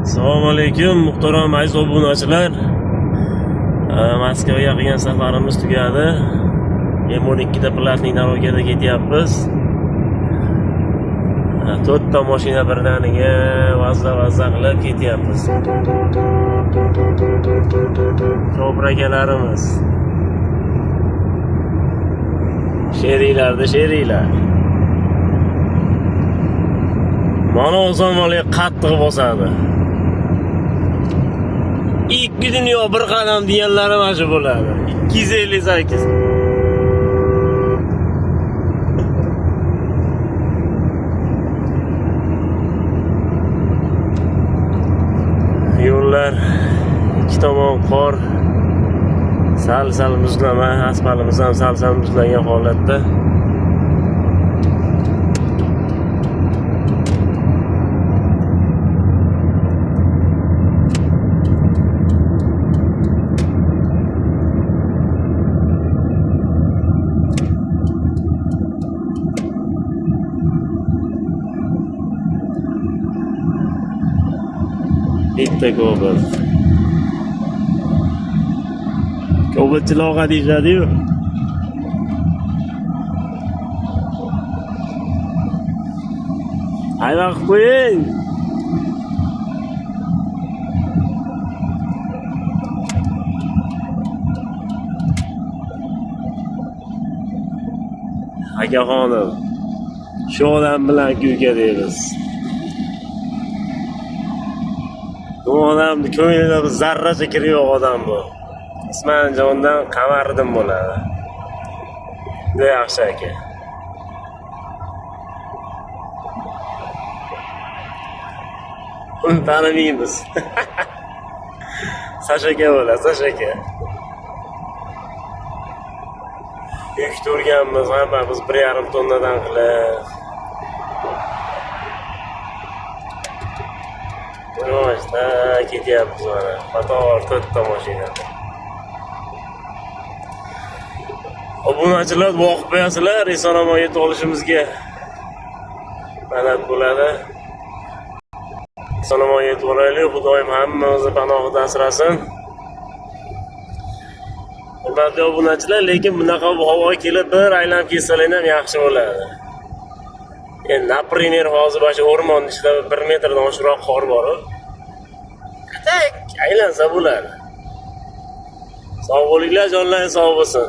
Assalomu alaykum muhtaram aziz obunachilar. Moskvaga qilgan safarimiz tugadi. M12 da platniy darogada ketyapmiz. 4 ta mashina birdaniga vazza qilib ketyapmiz. To'g'ri akalarimiz. Sheriylar. Mana o'zimga qattiq bosadi. İlk dunyo bir qadam deganlarim shu bo'ladi. 258. Yo'llar ikki tomon qor, sal muzlama, asfaltimiz ham sal muzlagan holatda. Bitta ko'bitchilarga deyishadi-yu. Hayva qilib qo'ying. Akaxonim, shu odam bilan kuyga deymiz. Bu odamni ko'nglida bir zarracha kiri yo'q odam bu. Ismanjondan Qamariddin bo'ladi. Juda yaxshi aka. Uni tanimaymiz. Sashaka bo'ladi, Sashaka. Yuk turganmiz, hammamiz 1,5 tonnadan qilib. Yavaşta ketyapmiz mana. Qator 4 ta mashina. Obunachilar boqib qo'yasizlar, eson-omon yetib olishimizga. Madad bo'ladi. Eson-omon yetib olaylik, Xudoyim hammamizni panohida asrasin. Hurmatli obunachilar, lekin bunaqa havo kelib bir aylanib ketsalar ham yaxshi bo'ladi. Endi, например, hozir o'sha o'rmonning ichida 1 metrdan oshiqroq qor bor. Aylansa bo'ladi. Sog' bo'linglar, jonlaring sog' bo'lsin.